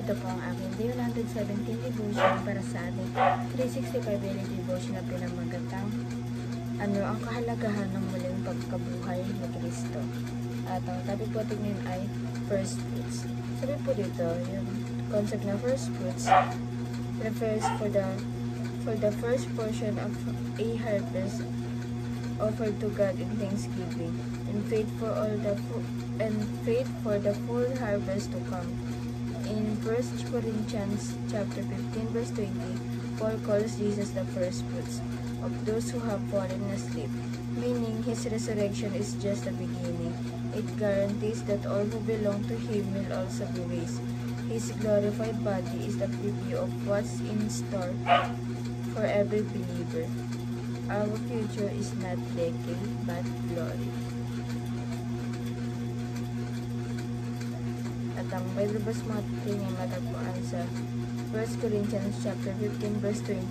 Ito po ang aking Day 117 devotion para sa ating 365 daily devotion na pinamagatang ang kahalagahan ng muling pagkabuhay ni Kristo. At ang topic po tingin ay first fruits. Sabi po dito, yung concept na first fruits refers for the first portion of a harvest offered to God in thanksgiving, and faith for the full harvest to come. In 1 Corinthians chapter 15 verse 20, Paul calls Jesus the first fruits of those who have fallen asleep, meaning his resurrection is just the beginning. It guarantees that all who belong to him will also be raised. His glorified body is the preview of what's in store for every believer. Our future is not decay, but glory. At ang Bible verse natin ay matagpuan sa 1 Corinthians chapter 15 verse 20,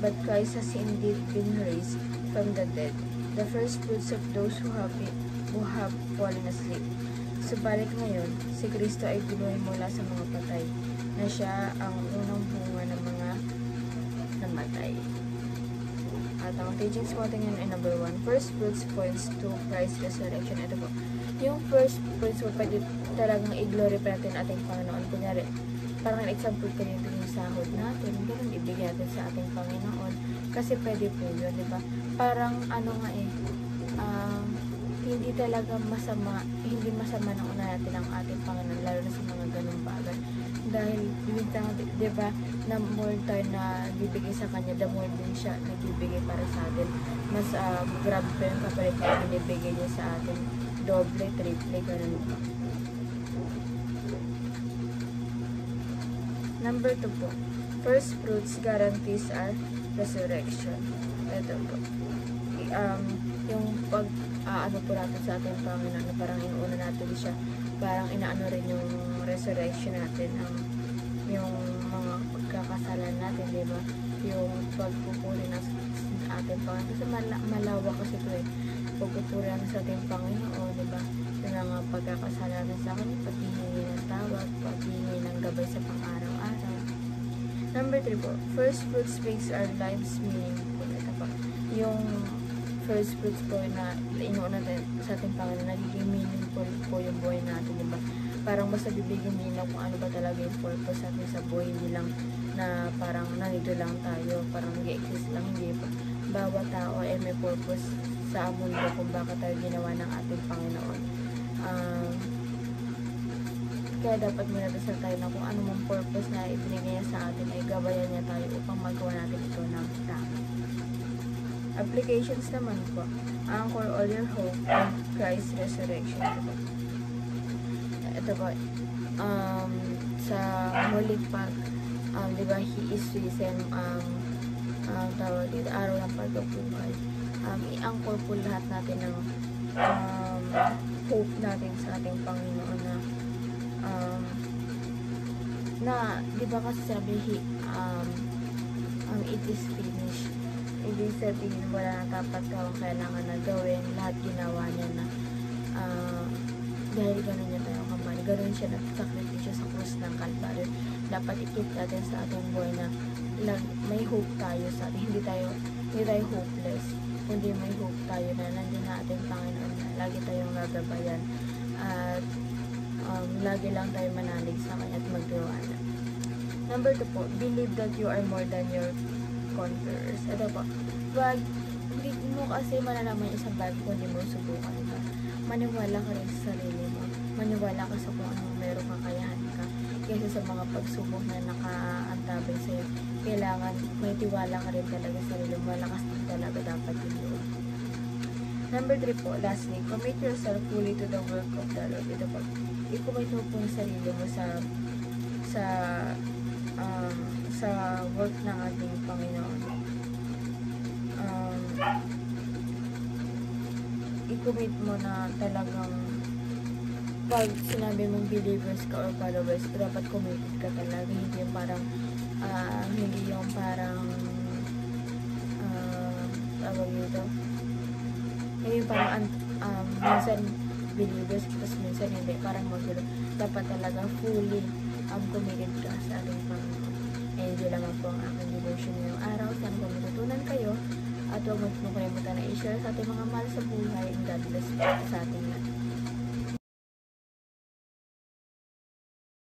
but Christ has indeed been raised from the dead, the first fruits of those who have fallen asleep. Subalit ngayon, si Kristo ay binuhay mula sa mga patay, na siya ang unang bunga ng mga namatay. At ang teachings po tingin ay number 1, first fruits points to Christ's resurrection. Ito po, yung first fruits po pwede talagang i-glorify natin ating Panginoon. Kunyari, parang example kanito yung sahod natin, ganun ibigay natin sa ating Panginoon. Kasi pwede po yun, di ba? Parang hindi talaga masama, hindi masama na una natin ang ating Panginoon, lalo na sa mga ganung bagay. Dahil, di ba, na more tayo na bibigay sa Kanya, the more din siya nagbibigay para sa atin. Mas grabe pa yung kapalit na binibigay niya sa atin. Doble, triple, ganun po. Number 2 po, first fruits guarantees our resurrection. Ito po. Yung ano po natin sa ating Panginoon, parang inuuna natin siya, parang inaano rin yung resurrection natin, yung mga pagkakasalan natin, di ba? Yung pagpupuri ng ating Panginoon. Kasi malawak kasi ito eh. Pagpupuri ng sa ating Panginoon, di ba? Yung mga pagkakasalanan sa akin, paghihingi ng tawag, paghihingi ng gabay sa pang-araw-araw. Number 3 po, first fruits makes our lives meaningful. Ito po, yung first fruits po na inuuna sa ating Panginoon, nagiging meaningful po yung buhay natin, diba? Parang basta bibigyan nila kung ano ba talaga yung purpose natin sa buhay, hindi lang na parang nandito lang tayo, parang nag-exist lang, hindi po. Bawat tao ay may purpose sa mundo kung bakit tayo ginawa ng ating Panginoon. Kaya dapat minadasal tayo na kung ano mong purpose na ibinigay niya sa atin ay gabayan niya tayo upang magawa natin ito ng tama. Applications naman po, anchor all your hope in Christ's resurrection. Ito po, sa huling di ba, He is risen, tawag dito, araw ng pagkabuhay. I-anchor po lahat natin ng hope natin sa ating Panginoon na di ba kasi sabi, it is finished. Ibig sabihin, wala na dapat kailangan na gawin, lahat ginawa niya na dahil gano'n niya tayo kamali, gano'n siya nagsakripisyo sa krus ng Kalbaryo. Dapat ikip natin sa ating buhay na may hope tayo sa atin, hindi tayo hopeless, kundi may hope tayo na nandiyan na ating Panginoon na lagi tayong gagabayan at lagi lang tayo manalig sa Kanya at magdiwala. Number 2 po, believe that you are more than your conquerors. Ito po, hindi mo kasi malalaman yung isang bagay kung hindi mo subukan ka. Maniwala ka rin sa sarili mo. Maniwala ka sa kung anong meron kakayahan ka. Kaysa sa mga pagsubok na nakaantabay sa'yo, kailangan may tiwala ka rin talaga sa sarili mo. Malakas din talaga dapat yun. Number 3 po, lastly, commit yourself fully to the work of the Lord. Ito po, i-commit mo po yung sarili mo sa work ng ating Panginoon. I-commit mo na talagang pag sinabi mong believers ka or followers, dapat committed ka talaga, hindi yung parang tawag dito, hindi yung parang minsan believers, tapos minsan hindi, parang magulo. Dapat talaga fully committed ka sa ating Panginoon. And yun lamang po ang aking devotion ngayong araw. Sana po matutunan kayo at huwag mo kalimutan na i-share sa ating mga mahal sa buhay. And God bless po sa ating lahat.